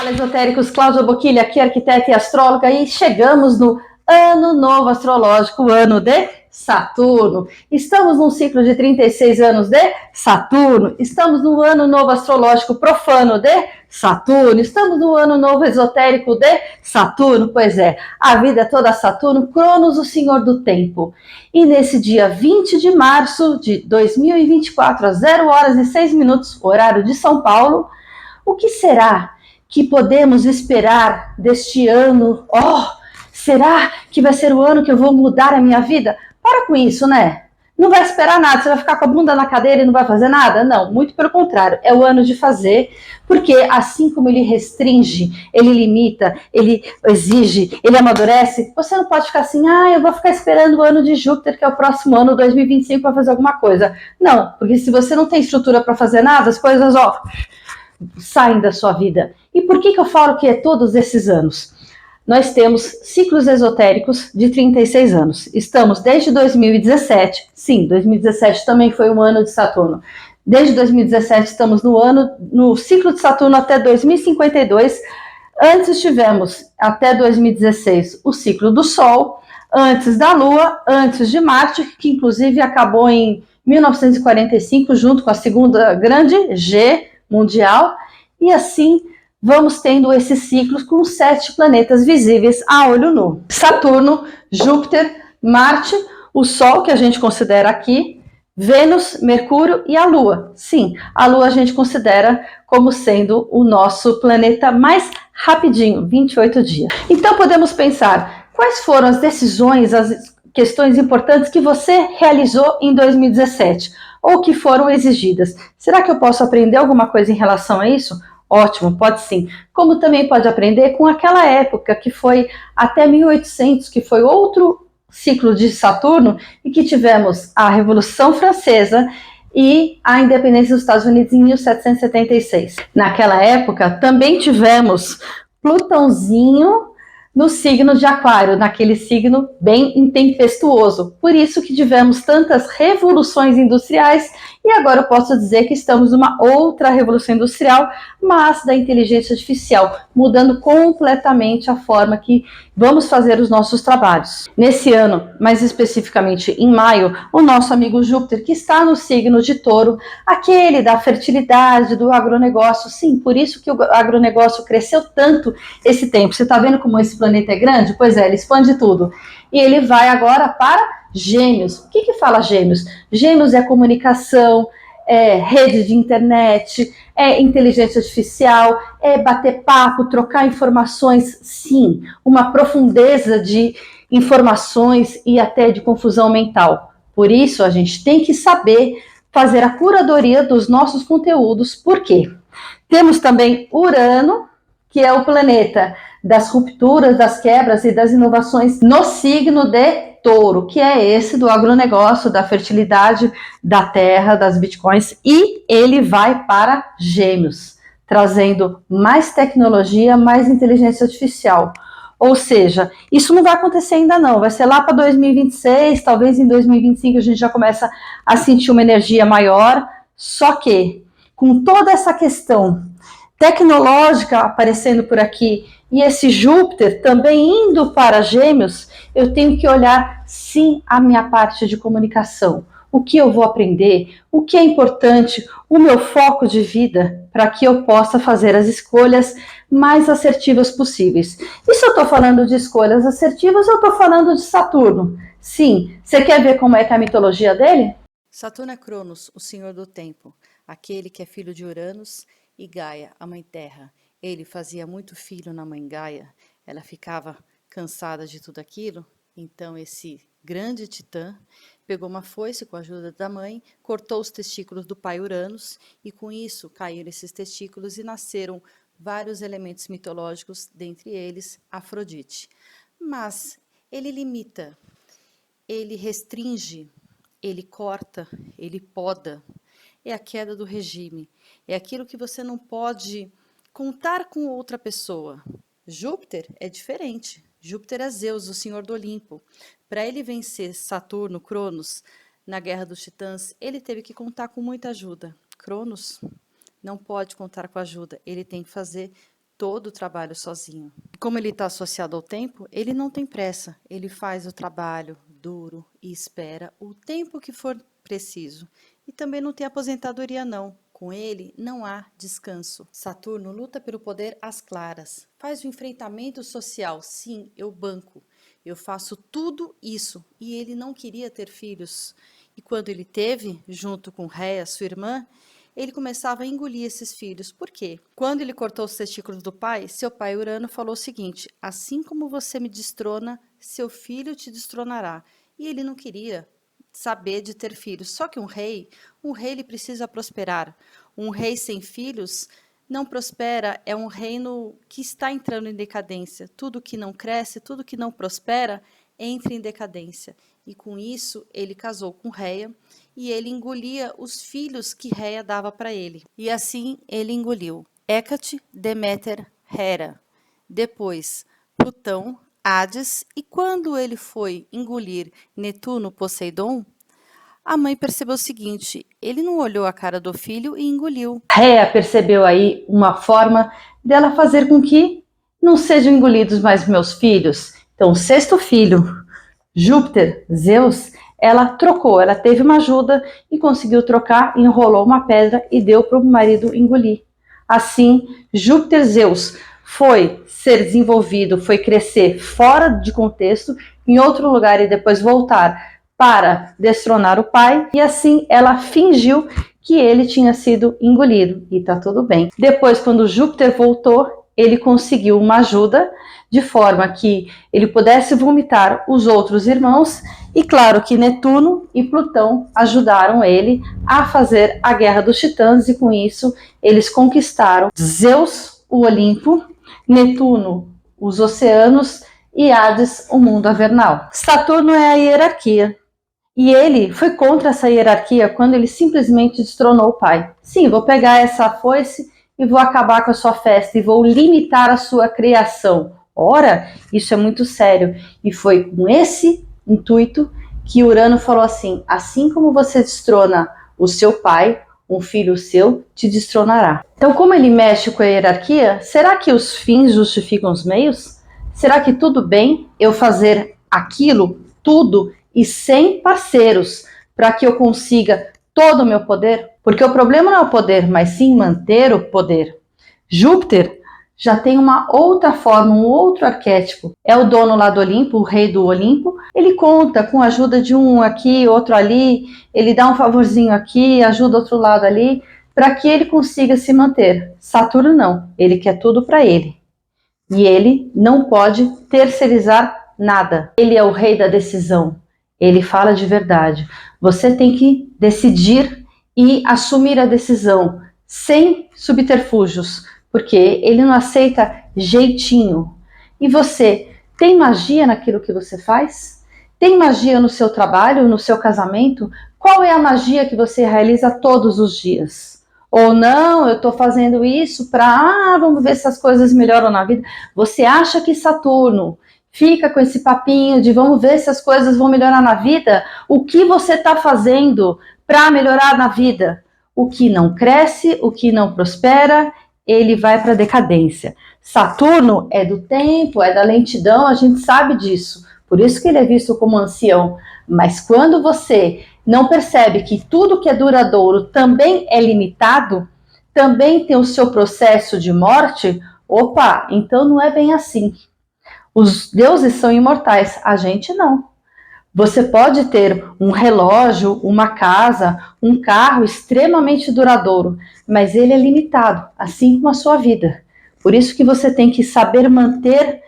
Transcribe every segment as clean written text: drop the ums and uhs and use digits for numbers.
Fala, esotéricos, Cláudia Boquilha, aqui arquiteta e astróloga, e chegamos no ano novo astrológico, o ano de Saturno. Estamos num ciclo de 36 anos de Saturno, estamos no ano novo astrológico profano de Saturno, estamos no ano novo esotérico de Saturno, pois é, a vida é toda Saturno, Cronos, o senhor do tempo. E nesse dia 20 de março de 2024, às 0 horas e 6 minutos, horário de São Paulo, o que será que podemos esperar deste ano? Será que vai ser o ano que eu vou mudar a minha vida? Para com isso, né? Não vai esperar nada, você vai ficar com a bunda na cadeira e não vai fazer nada? Não, muito pelo contrário, é o ano de fazer, porque assim como ele restringe, ele limita, ele exige, ele amadurece, você não pode ficar assim, eu vou ficar esperando o ano de Júpiter, que é o próximo ano, 2025, para fazer alguma coisa. Não, porque se você não tem estrutura para fazer nada, as coisas, saem da sua vida. E por que eu falo que é todos esses anos? Nós temos ciclos esotéricos de 36 anos. Estamos desde 2017, sim, 2017 também foi um ano de Saturno. Desde 2017 estamos no ciclo de Saturno até 2052. Antes tivemos, até 2016, o ciclo do Sol, antes da Lua, antes de Marte, que inclusive acabou em 1945, junto com a segunda grande G mundial, e assim vamos tendo esses ciclos com 7 planetas visíveis a olho nu. Saturno, Júpiter, Marte, o Sol, que a gente considera aqui, Vênus, Mercúrio e a Lua. Sim, a Lua a gente considera como sendo o nosso planeta mais rapidinho, 28 dias. Então podemos pensar, quais foram as decisões, as questões importantes que você realizou em 2017 ou que foram exigidas? Será que eu posso aprender alguma coisa em relação a isso? Ótimo, pode sim. Como também pode aprender com aquela época que foi até 1800, que foi outro ciclo de Saturno, e que tivemos a Revolução Francesa e a independência dos Estados Unidos em 1776. Naquela época também tivemos Plutãozinho no signo de Aquário, naquele signo bem intempestuoso. Por isso que tivemos tantas revoluções industriais, e agora eu posso dizer que estamos numa outra revolução industrial, mas da inteligência artificial, mudando completamente a forma que vamos fazer os nossos trabalhos. Nesse ano, mais especificamente em maio, o nosso amigo Júpiter, que está no signo de Touro, aquele da fertilidade, do agronegócio, sim, por isso que o agronegócio cresceu tanto esse tempo. Você está vendo como esse planeta é grande? Pois é, ele expande tudo. E ele vai agora para Gêmeos. O que fala Gêmeos? Gêmeos é comunicação, é rede de internet, é inteligência artificial, é bater papo, trocar informações, sim, uma profundeza de informações e até de confusão mental. Por isso, a gente tem que saber fazer a curadoria dos nossos conteúdos. Por quê? Temos também Urano, que é o planeta das rupturas, das quebras e das inovações no signo de Touro, que é esse do agronegócio, da fertilidade, da terra, das bitcoins, e ele vai para Gêmeos, trazendo mais tecnologia, mais inteligência artificial. Ou seja, isso não vai acontecer ainda não, vai ser lá para 2026, talvez em 2025 a gente já começa a sentir uma energia maior, só que com toda essa questão tecnológica aparecendo por aqui e esse Júpiter também indo para Gêmeos, eu tenho que olhar sim a minha parte de comunicação. O que eu vou aprender, o que é importante, o meu foco de vida, para que eu possa fazer as escolhas mais assertivas possíveis. E se eu estou falando de escolhas assertivas, eu estou falando de Saturno. Sim, você quer ver como é que é a mitologia dele? Saturno é Cronos, o senhor do tempo, aquele que é filho de Uranus e Gaia, a mãe terra. Ele fazia muito filho na mãe Gaia, ela ficava cansada de tudo aquilo, então esse grande titã pegou uma foice com a ajuda da mãe, cortou os testículos do pai Uranus e com isso caíram esses testículos e nasceram vários elementos mitológicos, dentre eles Afrodite. Mas ele limita, ele restringe, ele corta, ele poda. É a queda do regime. É aquilo que você não pode contar com outra pessoa. Júpiter é diferente. Júpiter é Zeus, o senhor do Olimpo. Para ele vencer Saturno, Cronos, na Guerra dos Titãs, ele teve que contar com muita ajuda. Cronos não pode contar com ajuda, ele tem que fazer todo o trabalho sozinho. Como ele está associado ao tempo, ele não tem pressa. Ele faz o trabalho duro e espera o tempo que for preciso. E também não tem aposentadoria, não. Com ele, não há descanso. Saturno luta pelo poder às claras. Faz o enfrentamento social. Sim, eu banco. Eu faço tudo isso. E ele não queria ter filhos. E quando ele teve, junto com Rhea, sua irmã, ele começava a engolir esses filhos. Por quê? Quando ele cortou os testículos do pai, seu pai Urano falou o seguinte: assim como você me destrona, seu filho te destronará. E ele não queria saber de ter filhos. Só que um rei ele precisa prosperar. Um rei sem filhos não prospera, é um reino que está entrando em decadência. Tudo que não cresce, tudo que não prospera, entra em decadência. E com isso, ele casou com Rhea e ele engolia os filhos que Rhea dava para ele. E assim ele engoliu Hécate, Deméter, Hera. Depois, Plutão, Hades, e quando ele foi engolir Netuno, Poseidon, a mãe percebeu o seguinte: ele não olhou a cara do filho e engoliu. Rhea percebeu aí uma forma dela fazer com que não sejam engolidos mais meus filhos. Então, o sexto filho, Júpiter, Zeus, ela trocou, ela teve uma ajuda e conseguiu trocar, enrolou uma pedra e deu para o marido engolir. Assim, Júpiter, Zeus, foi ser desenvolvido, foi crescer fora de contexto, em outro lugar e depois voltar para destronar o pai, e assim ela fingiu que ele tinha sido engolido, e tá tudo bem. Depois, quando Júpiter voltou, ele conseguiu uma ajuda, de forma que ele pudesse vomitar os outros irmãos, e claro que Netuno e Plutão ajudaram ele a fazer a Guerra dos Titãs, e com isso eles conquistaram Zeus, o Olimpo, Netuno, os oceanos, e Hades, o mundo avernal. Saturno é a hierarquia. E ele foi contra essa hierarquia quando ele simplesmente destronou o pai. Sim, vou pegar essa foice e vou acabar com a sua festa e vou limitar a sua criação. Ora, isso é muito sério. E foi com esse intuito que Urano falou assim como você destrona o seu pai, um filho seu te destronará. Então, como ele mexe com a hierarquia, será que os fins justificam os meios? Será que tudo bem eu fazer aquilo, tudo, e sem parceiros, para que eu consiga todo o meu poder? Porque o problema não é o poder, mas sim manter o poder. Júpiter já tem uma outra forma, um outro arquétipo. É o dono lá do Olimpo, o rei do Olimpo. Ele conta com a ajuda de um aqui, outro ali, ele dá um favorzinho aqui, ajuda outro lado ali, para que ele consiga se manter. Saturno não, ele quer tudo para ele. E ele não pode terceirizar nada. Ele é o rei da decisão. Ele fala de verdade. Você tem que decidir e assumir a decisão sem subterfúgios, porque ele não aceita jeitinho. E você tem magia naquilo que você faz? Tem magia no seu trabalho, no seu casamento? Qual é a magia que você realiza todos os dias? Ou não, eu estou fazendo isso para, vamos ver se as coisas melhoram na vida. Você acha que Saturno fica com esse papinho de vamos ver se as coisas vão melhorar na vida? O que você está fazendo para melhorar na vida? O que não cresce, o que não prospera, ele vai para decadência. Saturno é do tempo, é da lentidão, a gente sabe disso. Por isso que ele é visto como ancião. Mas quando você não percebe que tudo que é duradouro também é limitado, também tem o seu processo de morte, opa, então não é bem assim. Os deuses são imortais, a gente não. Você pode ter um relógio, uma casa, um carro extremamente duradouro, mas ele é limitado, assim como a sua vida. Por isso que você tem que saber manter,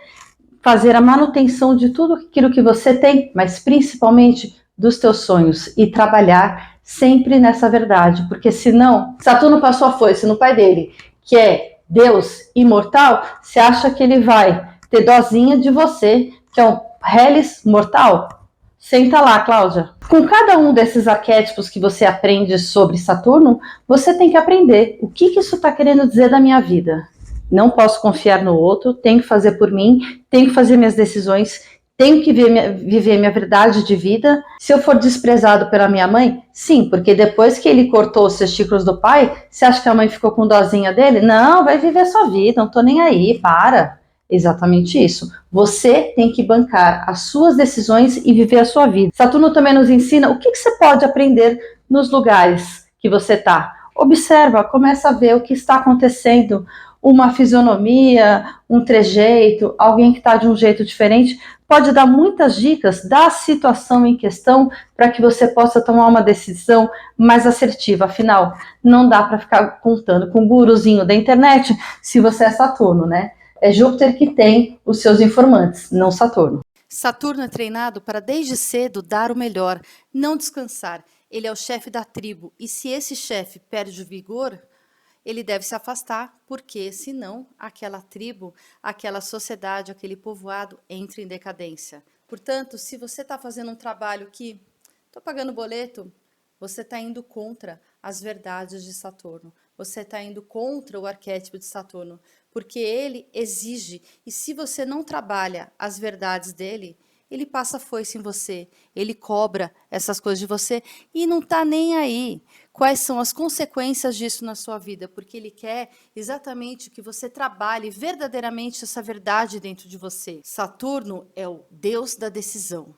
fazer a manutenção de tudo aquilo que você tem, mas principalmente dos teus sonhos, e trabalhar sempre nessa verdade, porque senão, Saturno passou a foice no pai dele, que é Deus imortal, você acha que ele vai ter dozinha de você, que é um Hellis mortal? Senta lá, Cláudia. Com cada um desses arquétipos que você aprende sobre Saturno, você tem que aprender o que isso está querendo dizer da minha vida. Não posso confiar no outro, tenho que fazer por mim, tenho que fazer minhas decisões, Tenho que viver minha verdade de vida. Se eu for desprezado pela minha mãe, sim, porque depois que ele cortou os testículos do pai, você acha que a mãe ficou com dozinha dele? Não, vai viver a sua vida, não tô nem aí, para. Exatamente isso. Você tem que bancar as suas decisões e viver a sua vida. Saturno também nos ensina o que você pode aprender nos lugares que você está. Observa, começa a ver o que está acontecendo, uma fisionomia, um trejeito, alguém que está de um jeito diferente, pode dar muitas dicas da situação em questão para que você possa tomar uma decisão mais assertiva. Afinal, não dá para ficar contando com o guruzinho da internet se você é Saturno, né? É Júpiter que tem os seus informantes, não Saturno. Saturno é treinado para desde cedo dar o melhor, não descansar. Ele é o chefe da tribo e se esse chefe perde o vigor, ele deve se afastar, porque senão aquela tribo, aquela sociedade, aquele povoado entra em decadência. Portanto, se você está fazendo um trabalho que estou pagando boleto, você está indo contra as verdades de Saturno. Você está indo contra o arquétipo de Saturno, porque ele exige. E se você não trabalha as verdades dele, ele passa a foice em você, ele cobra essas coisas de você e não está nem aí. Quais são as consequências disso na sua vida? Porque ele quer exatamente que você trabalhe verdadeiramente essa verdade dentro de você. Saturno é o deus da decisão.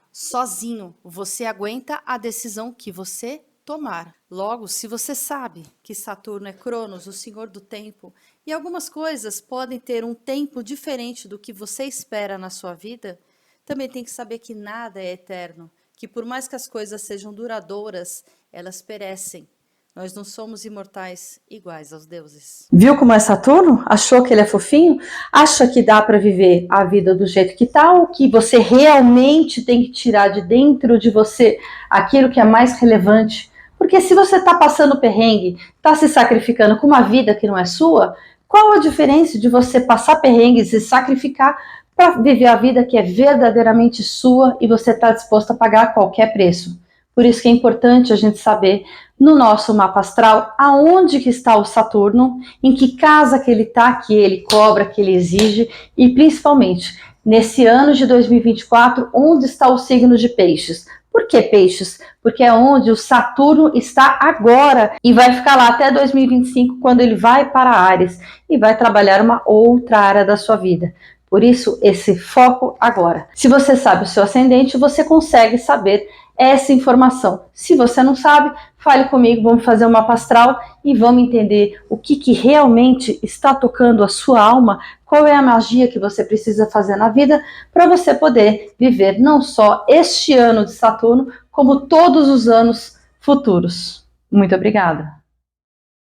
Sozinho, você aguenta a decisão que você tomar. Logo, se você sabe que Saturno é Cronos, o senhor do tempo, e algumas coisas podem ter um tempo diferente do que você espera na sua vida, também tem que saber que nada é eterno, que por mais que as coisas sejam duradouras, elas perecem. Nós não somos imortais iguais aos deuses. Viu como é Saturno? Achou que ele é fofinho? Acha que dá para viver a vida do jeito que tá ou que você realmente tem que tirar de dentro de você aquilo que é mais relevante? Porque se você está passando perrengue, está se sacrificando com uma vida que não é sua, qual a diferença de você passar perrengue e se sacrificar para viver a vida que é verdadeiramente sua e você está disposto a pagar a qualquer preço? Por isso que é importante a gente saber no nosso mapa astral aonde que está o Saturno, em que casa que ele está, que ele cobra, que ele exige e principalmente nesse ano de 2024, onde está o signo de Peixes. Por que Peixes? Porque é onde o Saturno está agora e vai ficar lá até 2025, quando ele vai para Áries e vai trabalhar uma outra área da sua vida. Por isso, esse foco agora. Se você sabe o seu ascendente, você consegue saber essa informação. Se você não sabe, fale comigo, vamos fazer um mapa astral e vamos entender o que realmente está tocando a sua alma, qual é a magia que você precisa fazer na vida para você poder viver não só este ano de Saturno, como todos os anos futuros. Muito obrigada.